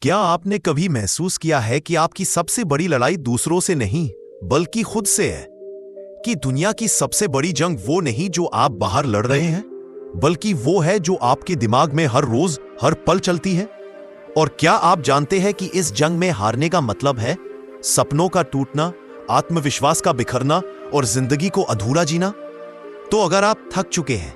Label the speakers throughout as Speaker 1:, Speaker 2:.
Speaker 1: क्या आपने कभी महसूस किया है कि आपकी सबसे बड़ी लड़ाई दूसरों से नहीं बल्कि खुद से है? कि दुनिया की सबसे बड़ी जंग वो नहीं जो आप बाहर लड़ रहे हैं, बल्कि वो है जो आपके दिमाग में हर रोज हर पल चलती है। और क्या आप जानते हैं कि इस जंग में हारने का मतलब है सपनों का टूटना, आत्मविश्वास का बिखरना और जिंदगी को अधूरा जीना? तो अगर आप थक चुके हैं,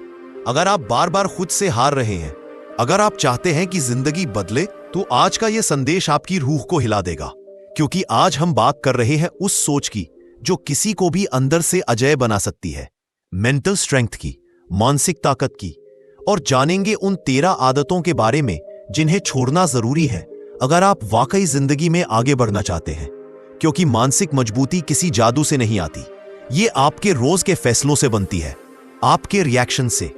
Speaker 1: अगर आप बार बार खुद से हार रहे हैं, अगर आप चाहते हैं कि जिंदगी बदले, तो आज का यह संदेश आपकी रूह को हिला देगा। क्योंकि आज हम बात कर रहे हैं उस सोच की जो किसी को भी अंदर से अजेय बना सकती है, मेंटल स्ट्रेंथ की, मानसिक ताकत की। और जानेंगे उन 13 आदतों के बारे में जिन्हें छोड़ना जरूरी है अगर आप वाकई जिंदगी में आगे बढ़ना चाहते हैं। क्योंकि मानसिक मजबूती किसी जादू से नहीं आती, ये आपके रोज के फैसलों से बनती है, आपके रिएक्शन से,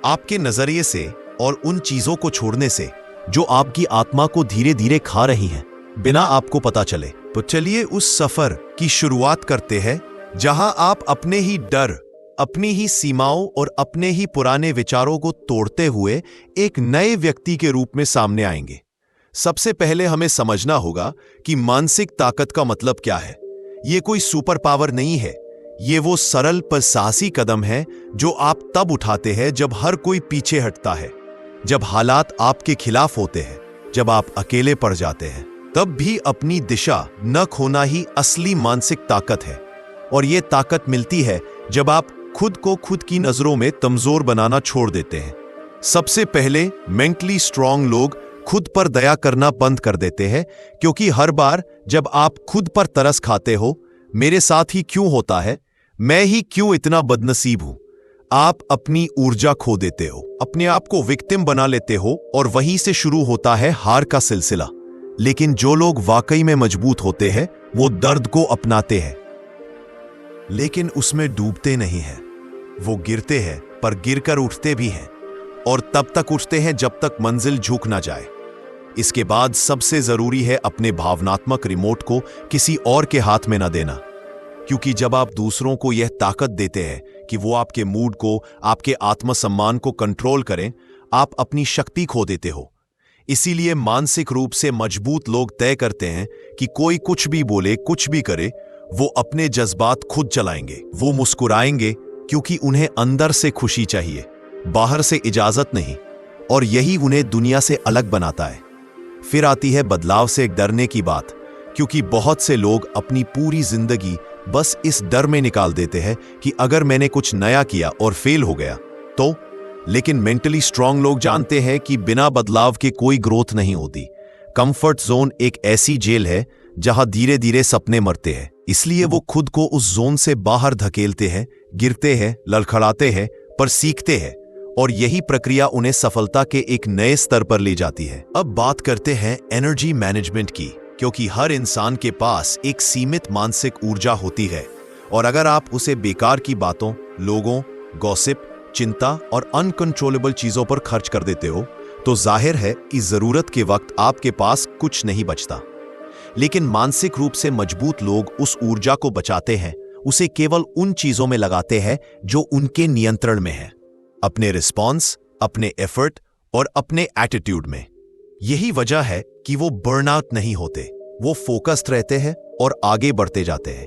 Speaker 1: आपके नजरिए से और उन चीजों को छोड़ने से जो आपकी आत्मा को धीरे धीरे खा रही हैं बिना आपको पता चले। तो चलिए उस सफर की शुरुआत करते हैं जहां आप अपने ही डर, अपनी ही सीमाओं और अपने ही पुराने विचारों को तोड़ते हुए एक नए व्यक्ति के रूप में सामने आएंगे। सबसे पहले हमें समझना होगा कि मानसिक ताकत का मतलब क्या है। यह कोई सुपर पावर नहीं है, ये वो सरल पर साहसी कदम है जो आप तब उठाते हैं जब हर कोई पीछे हटता है, जब हालात आपके खिलाफ होते हैं, जब आप अकेले पड़ जाते हैं। तब भी अपनी दिशा न खोना ही असली मानसिक ताकत है। और ये ताकत मिलती है जब आप खुद को खुद की नजरों में कमजोर बनाना छोड़ देते हैं। सबसे पहले मेंटली स्ट्रांग लोग खुद पर दया करना बंद कर देते हैं, क्योंकि हर बार जब आप खुद पर तरस खाते हो, मेरे साथ ही क्यों होता है, मैं ही क्यों इतना बदनसीब हूं, आप अपनी ऊर्जा खो देते हो, अपने आप को विक्टिम बना लेते हो और वहीं से शुरू होता है हार का सिलसिला। लेकिन जो लोग वाकई में मजबूत होते हैं वो दर्द को अपनाते हैं, लेकिन उसमें डूबते नहीं हैं। वो गिरते हैं पर गिरकर उठते भी हैं, और तब तक उठते हैं जब तक मंजिल झुक ना जाए। इसके बाद सबसे जरूरी है अपने भावनात्मक रिमोट को किसी और के हाथ में ना देना। क्योंकि जब आप दूसरों को यह ताकत देते हैं कि वो आपके मूड को, आपके आत्मसम्मान को कंट्रोल करें, आप अपनी शक्ति खो देते हो। इसीलिए मानसिक रूप से मजबूत लोग तय करते हैं कि कोई कुछ भी बोले, कुछ भी करे, वो अपने जज्बात खुद चलाएंगे। वो मुस्कुराएंगे क्योंकि उन्हें अंदर से खुशी चाहिए, बाहर से इजाजत नहीं। और यही उन्हें दुनिया से अलग बनाता है। फिर आती है बदलाव से डरने की बात, क्योंकि बहुत से लोग अपनी पूरी जिंदगी बस इस डर में निकाल देते हैं कि अगर मैंने कुछ नया किया और फेल हो गया तो। लेकिन मेंटली स्ट्रांग लोग जानते हैं कि बिना बदलाव के कोई ग्रोथ नहीं होती। कंफर्ट जोन एक ऐसी जेल है जहां धीरे धीरे सपने मरते हैं। इसलिए वो खुद को उस जोन से बाहर धकेलते हैं, गिरते हैं, लड़खड़ाते हैं, पर सीखते हैं। और यही प्रक्रिया उन्हें सफलता के एक नए स्तर पर ले जाती है। अब बात करते हैं एनर्जी मैनेजमेंट की, क्योंकि हर इंसान के पास एक सीमित मानसिक ऊर्जा होती है। और अगर आप उसे बेकार की बातों, लोगों, गॉसिप, चिंता और अनकंट्रोलेबल चीजों पर खर्च कर देते हो, तो जाहिर है कि जरूरत के वक्त आपके पास कुछ नहीं बचता। लेकिन मानसिक रूप से मजबूत लोग उस ऊर्जा को बचाते हैं, उसे केवल उन चीजों में लगाते हैं जो उनके नियंत्रण में है, अपने रिस्पॉन्स, अपने एफर्ट और अपने एटीट्यूड में। यही वजह है कि वो बर्नआउट नहीं होते, वो फोकस्ड रहते हैं और आगे बढ़ते जाते हैं।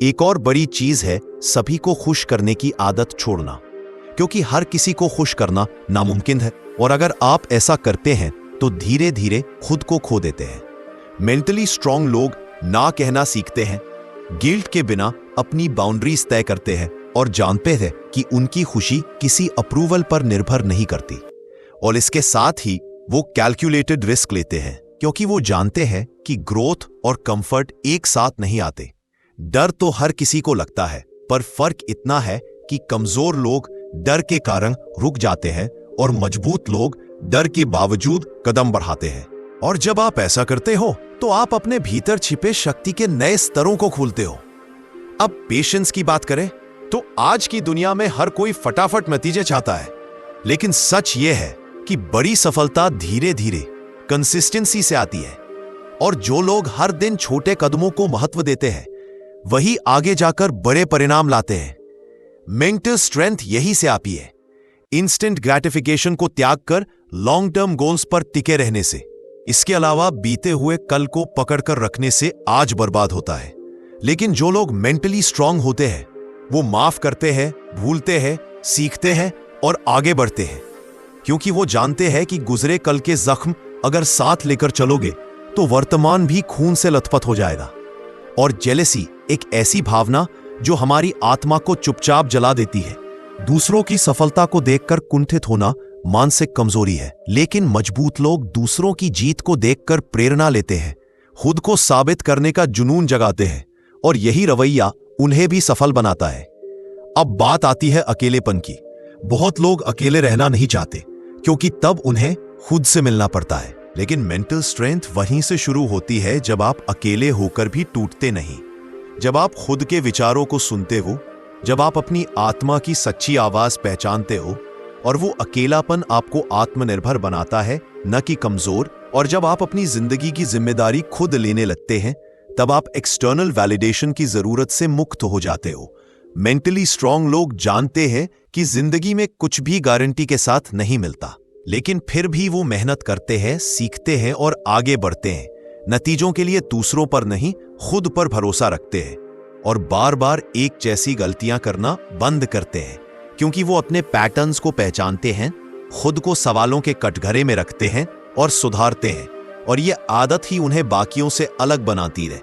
Speaker 1: एक और बड़ी चीज है सभी को खुश करने की आदत छोड़ना, क्योंकि हर किसी को खुश करना नामुमकिन है। और अगर आप ऐसा करते हैं तो धीरे धीरे खुद को खो देते हैं। मेंटली स्ट्रांग लोग ना कहना सीखते हैं, गिल्ट के बिना अपनी बाउंड्रीज तय करते हैं और जानते हैं कि उनकी खुशी किसी अप्रूवल पर निर्भर नहीं करती। और इसके साथ ही वो कैलकुलेटेड रिस्क लेते हैं, क्योंकि वो जानते हैं कि ग्रोथ और कंफर्ट एक साथ नहीं आते। डर तो हर किसी को लगता है, पर फर्क इतना है कि कमजोर लोग डर के कारण रुक जाते हैं और मजबूत लोग डर के बावजूद कदम बढ़ाते हैं। और जब आप ऐसा करते हो तो आप अपने भीतर छिपे शक्ति के नए स्तरों को खोलते हो। अब पेशेंस की बात करें तो आज की दुनिया में हर कोई फटाफट नतीजे चाहता है, लेकिन सच यह है कि बड़ी सफलता धीरे धीरे कंसिस्टेंसी से आती है। और जो लोग हर दिन छोटे कदमों को महत्व देते हैं, वही आगे जाकर बड़े परिणाम लाते हैं। मेंटल स्ट्रेंथ यही से आती है, इंस्टेंट ग्रेटिफिकेशन को त्याग कर लॉन्ग टर्म गोल्स पर टिके रहने से। इसके अलावा बीते हुए कल को पकड़कर रखने से आज बर्बाद होता है। लेकिन जो लोग मेंटली स्ट्रांग होते हैं वो माफ करते हैं, भूलते हैं, सीखते हैं और आगे बढ़ते हैं, क्योंकि वो जानते हैं कि गुजरे कल के जख्म अगर साथ लेकर चलोगे तो वर्तमान भी खून से लथपथ हो जाएगा। और जेलेसी एक ऐसी भावना जो हमारी आत्मा को चुपचाप जला देती है। दूसरों की सफलता को देखकर कुंठित होना मानसिक कमजोरी है, लेकिन मजबूत लोग दूसरों की जीत को देखकर प्रेरणा लेते हैं, खुद को साबित करने का जुनून जगाते हैं और यही रवैया उन्हें भी सफल बनाता है। अब बात आती है अकेलेपन की। बहुत लोग अकेले रहना नहीं चाहते क्योंकि तब उन्हें खुद से मिलना पड़ता है। लेकिन मेंटल स्ट्रेंथ वहीं से शुरू होती है जब आप अकेले होकर भी टूटते नहीं, जब आप खुद के विचारों को सुनते हो, जब आप अपनी आत्मा की सच्ची आवाज पहचानते हो और वो अकेलापन आपको आत्मनिर्भर बनाता है, न कि कमजोर। और जब आप अपनी जिंदगी की जिम्मेदारी खुद लेने लगते हैं तब आप एक्सटर्नल वैलिडेशन की जरूरत से मुक्त हो जाते हो। मेंटली स्ट्रांग लोग जानते हैं कि जिंदगी में कुछ भी गारंटी के साथ नहीं मिलता, लेकिन फिर भी वो मेहनत करते हैं, सीखते हैं और आगे बढ़ते हैं। नतीजों के लिए दूसरों पर नहीं, खुद पर भरोसा रखते हैं और बार बार एक जैसी गलतियां करना बंद करते हैं, क्योंकि वो अपने पैटर्न्स को पहचानते हैं, खुद को सवालों के कटघरे में रखते हैं और सुधारते हैं, और ये आदत ही उन्हें बाकियों से अलग बनाती है।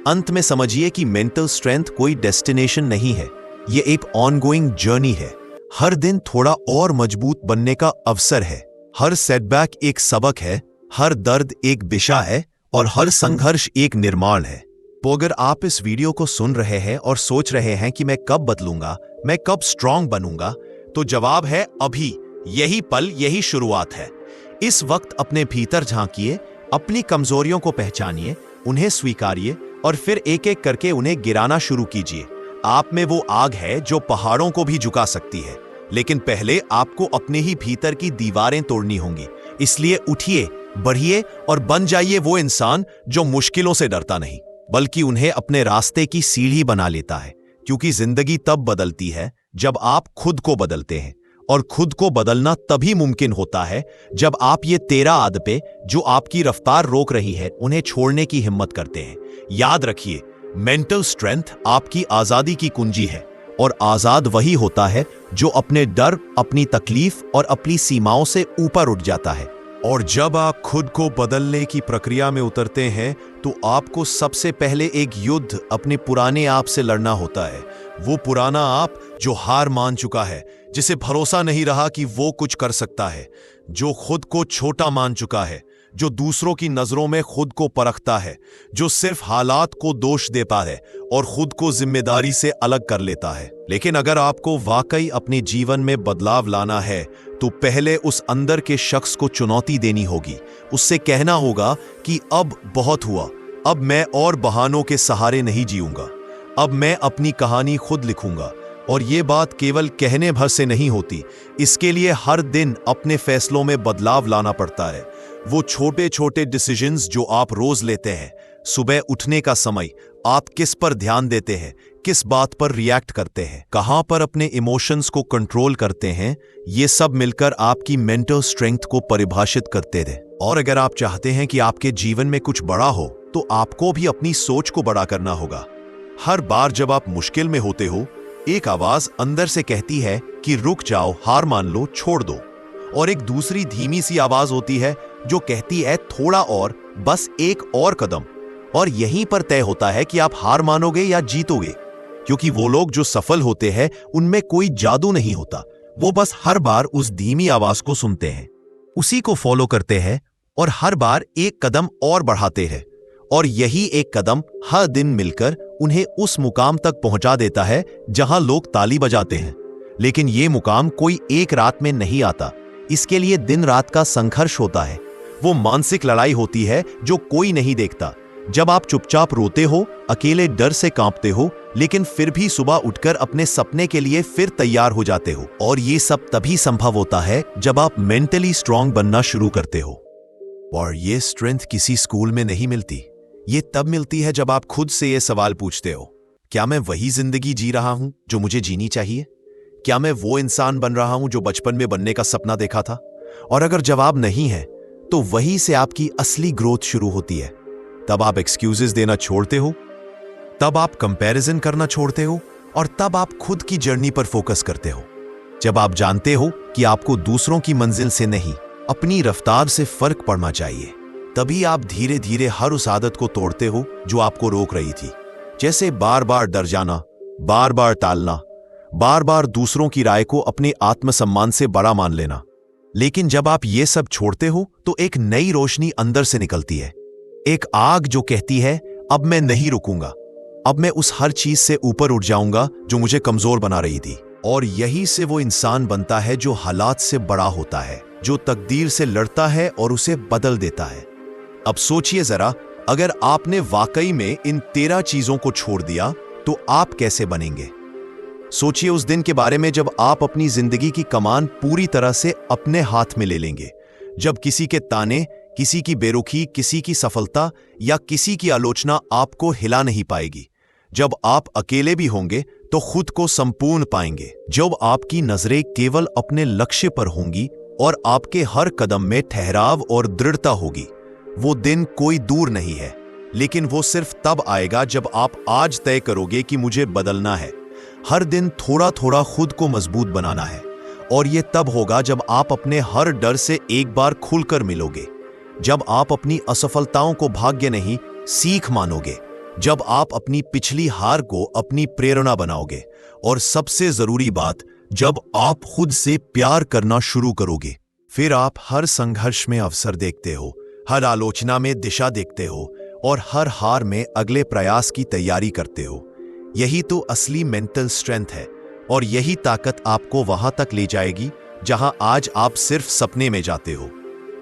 Speaker 1: अंत में समझिए कि मेंटल स्ट्रेंथ कोई डेस्टिनेशन नहीं है, ये एक ऑनगोइंग जर्नी है। हर दिन थोड़ा और मजबूत बनने का अवसर है। हर सेटबैक एक सबक है, हर दर्द एक दिशा है और हर संघर्ष एक निर्माण है। तो अगर आप इस वीडियो को सुन रहे हैं और सोच रहे हैं कि मैं कब बदलूंगा, मैं कब स्ट्रांग बनूंगा, तो जवाब है अभी। यही पल, यही शुरुआत है। इस वक्त अपने भीतर झांकिए, अपनी कमजोरियों को पहचानिए, उन्हें स्वीकारिए और फिर एक एक करके उन्हें गिराना शुरू कीजिए। आप में वो आग है जो पहाड़ों को भी झुका सकती है, लेकिन पहले आपको अपने ही भीतर की दीवारें तोड़नी होंगी। इसलिए उठिए, बढ़िए और बन जाइए वो इंसान जो मुश्किलों से डरता नहीं, बल्कि उन्हें अपने रास्ते की सीढ़ी बना लेता है। क्योंकि जिंदगी तब बदलती है जब आप खुद को बदलते हैं, और खुद को बदलना तभी मुमकिन होता है जब आप ये 13 आदतें जो आपकी रफ्तार रोक रही है उन्हें छोड़ने की हिम्मत करते हैं। याद रखिए, मेंटल स्ट्रेंथ आपकी आजादी की कुंजी है, और आजाद वही होता है जो अपने डर, अपनी तकलीफ और अपनी सीमाओं से ऊपर उठ जाता है। और जब आप खुद को बदलने की प्रक्रिया में उतरते हैं तो आपको सबसे पहले एक युद्ध अपने पुराने आप से लड़ना होता है। वो पुराना आप जो हार मान चुका है, जिसे भरोसा नहीं रहा कि वो कुछ कर सकता है, जो खुद को छोटा मान चुका है, जो दूसरों की नजरों में खुद को परखता है, जो सिर्फ हालात को दोष देता है और खुद को जिम्मेदारी से अलग कर लेता है। लेकिन अगर आपको वाकई अपने जीवन में बदलाव लाना है तो पहले उस अंदर के शख्स को चुनौती देनी होगी। उससे कहना होगा कि अब बहुत हुआ, अब मैं और बहानों के सहारे नहीं जीऊंगा, अब मैं अपनी कहानी खुद लिखूंगा। और ये बात केवल कहने भर से नहीं होती, इसके लिए हर दिन अपने फैसलों में बदलाव लाना पड़ता है। वो छोटे छोटे डिसीजंस जो आप रोज लेते हैं, सुबह उठने का समय, आप किस पर ध्यान देते हैं, किस बात पर रिएक्ट करते हैं, कहां पर अपने इमोशंस को कंट्रोल करते हैं, ये सब मिलकर आपकी मेंटल स्ट्रेंथ को परिभाषित करते थे। और अगर आप चाहते हैं कि आपके जीवन में कुछ बड़ा हो तो आपको भी अपनी सोच को बड़ा करना होगा। हर बार जब आप मुश्किल में होते हो, एक आवाज अंदर से कहती है कि रुक जाओ, हार मान लो, छोड़ दो। और एक दूसरी धीमी सी आवाज होती है जो कहती है थोड़ा और, बस एक और कदम। और यहीं पर तय होता है कि आप हार मानोगे या जीतोगे। क्योंकि वो लोग जो सफल होते हैं उनमें कोई जादू नहीं होता, वो बस हर बार उस धीमी आवाज को सुनते हैं, उसी को फॉलो करते हैं और हर बार एक कदम और बढ़ाते हैं। और यही एक कदम हर दिन मिलकर उन्हें उस मुकाम तक पहुंचा देता है जहां लोग ताली बजाते हैं। लेकिन ये मुकाम कोई एक रात में नहीं आता, इसके लिए दिन रात का संघर्ष होता है। वो मानसिक लड़ाई होती है जो कोई नहीं देखता। जब आप चुपचाप रोते हो, अकेले डर से कांपते हो, लेकिन फिर भी सुबह उठकर अपने सपने के लिए फिर तैयार हो जाते हो। और ये सब तभी संभव होता है जब आप मेंटली स्ट्रांग बनना शुरू करते हो। और ये स्ट्रेंथ किसी स्कूल में नहीं मिलती, ये तब मिलती है जब आप खुद से ये सवाल पूछते हो, क्या मैं वही जिंदगी जी रहा हूं जो मुझे जीनी चाहिए? क्या मैं वो इंसान बन रहा हूं जो बचपन में बनने का सपना देखा था? और अगर जवाब नहीं है तो वहीं से आपकी असली ग्रोथ शुरू होती है। तब आप एक्सक्यूजेस देना छोड़ते हो, तब आप कंपैरिजन करना छोड़ते हो, और तब आप खुद की जर्नी पर फोकस करते हो। जब आप जानते हो कि आपको दूसरों की मंजिल से नहीं, अपनी रफ्तार से फर्क पड़ना चाहिए, तभी आप धीरे धीरे हर उस आदत को तोड़ते हो जो आपको रोक रही थी। जैसे बार बार डर जाना, बार बार टालना, बार बार दूसरों की राय को अपने आत्मसम्मान से बड़ा मान लेना। लेकिन जब आप ये सब छोड़ते हो तो एक नई रोशनी अंदर से निकलती है, एक आग जो कहती है अब मैं नहीं रुकूंगा, अब मैं उस हर चीज से ऊपर उठ जाऊंगा जो मुझे कमजोर बना रही थी। और यही से वो इंसान बनता है जो हालात से बड़ा होता है, जो तकदीर से लड़ता है और उसे बदल देता है। अब सोचिए जरा, अगर आपने वाकई में इन 13 चीजों को छोड़ दिया तो आप कैसे बनेंगे? सोचिए उस दिन के बारे में जब आप अपनी जिंदगी की कमान पूरी तरह से अपने हाथ में ले लेंगे, जब किसी के ताने, किसी की बेरुखी, किसी की सफलता या किसी की आलोचना आपको हिला नहीं पाएगी, जब आप अकेले भी होंगे तो खुद को संपूर्ण पाएंगे, जब आपकी नजरें केवल अपने लक्ष्य पर होंगी और आपके हर कदम में ठहराव और दृढ़ता होगी। वो दिन कोई दूर नहीं है, लेकिन वो सिर्फ तब आएगा जब आप आज तय करोगे कि मुझे बदलना है, हर दिन थोड़ा थोड़ा खुद को मजबूत बनाना है। और ये तब होगा जब आप अपने हर डर से एक बार खुलकर मिलोगे, जब आप अपनी असफलताओं को भाग्य नहीं सीख मानोगे, जब आप अपनी पिछली हार को अपनी प्रेरणा बनाओगे, और सबसे जरूरी बात, जब आप खुद से प्यार करना शुरू करोगे। फिर आप हर संघर्ष में अवसर देखते हो, हर आलोचना में दिशा देखते हो, और हर हार में अगले प्रयास की तैयारी करते हो। यही तो असली मेंटल स्ट्रेंथ है, और यही ताकत आपको वहां तक ले जाएगी जहां आज आप सिर्फ सपने में जाते हो।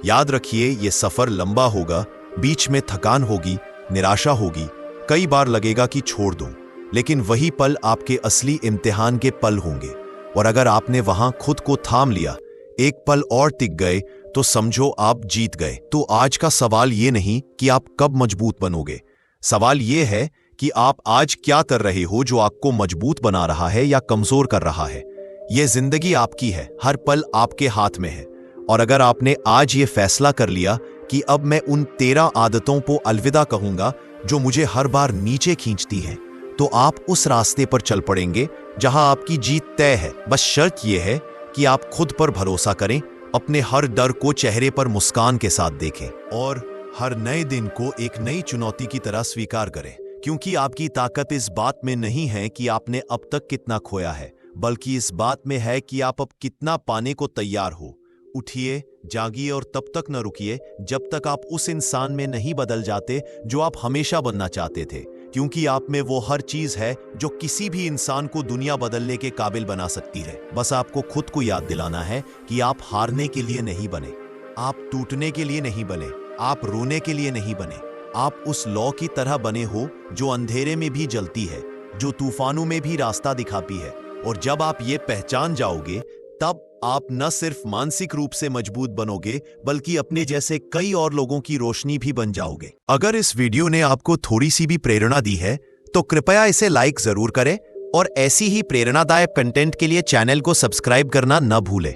Speaker 1: याद रखिए, ये सफर लंबा होगा, बीच में थकान होगी, निराशा होगी, कई बार लगेगा कि छोड़ दूं, लेकिन वही पल आपके असली इम्तिहान के पल होंगे। और अगर आपने वहां खुद को थाम लिया, एक पल और टिक गए, तो समझो आप जीत गए। तो आज का सवाल ये नहीं कि आप कब मजबूत बनोगे, सवाल ये है कि आप आज क्या कर रहे हो जो आपको मजबूत बना रहा है या कमजोर कर रहा है। यह जिंदगी आपकी है, हर पल आपके हाथ में है। और अगर आपने आज ये फैसला कर लिया कि अब मैं उन 13 आदतों को अलविदा कहूंगा जो मुझे हर बार नीचे खींचती हैं, तो आप उस रास्ते पर चल पड़ेंगे जहां आपकी जीत तय है। बस शर्त यह है कि आप खुद पर भरोसा करें, अपने हर डर को चेहरे पर मुस्कान के साथ देखें, और हर नए दिन को एक नई चुनौती की तरह स्वीकार करें। क्योंकि आपकी ताकत इस बात में नहीं है कि आपने अब तक कितना खोया है, बल्कि इस बात में है कि आप अब कितना पाने को तैयार हो। उठिए, जागिए, और तब तक न रुकिए जब तक आप उस इंसान में नहीं बदल जाते जो आप हमेशा बनना चाहते थे। क्योंकि आप में वो हर चीज है जो किसी भी इंसान को दुनिया बदलने के काबिल बना सकती है। बस आपको खुद को याद दिलाना है कि आप हारने के लिए नहीं बने, आप टूटने के लिए नहीं बने, आप रोने के लिए नहीं बने। आप उस लौ की तरह बने हो जो अंधेरे में भी जलती है, जो तूफानों में भी रास्ता दिखाती है। और जब आप ये पहचान जाओगे, तब आप न सिर्फ मानसिक रूप से मजबूत बनोगे, बल्कि अपने जैसे कई और लोगों की रोशनी भी बन जाओगे। अगर इस वीडियो ने आपको थोड़ी सी भी प्रेरणा दी है तो कृपया इसे लाइक जरूर करें, और ऐसी ही प्रेरणादायक कंटेंट के लिए चैनल को सब्सक्राइब करना न भूलें।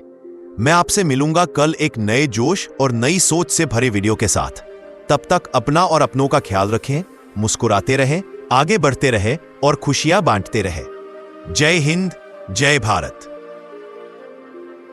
Speaker 1: मैं आपसे मिलूंगा कल एक नए जोश और नई सोच से भरे वीडियो के साथ। तब तक अपना और अपनों का ख्याल रखें, मुस्कुराते रहें, आगे बढ़ते रहें और खुशियां बांटते रहें। जय हिंद, जय भारत।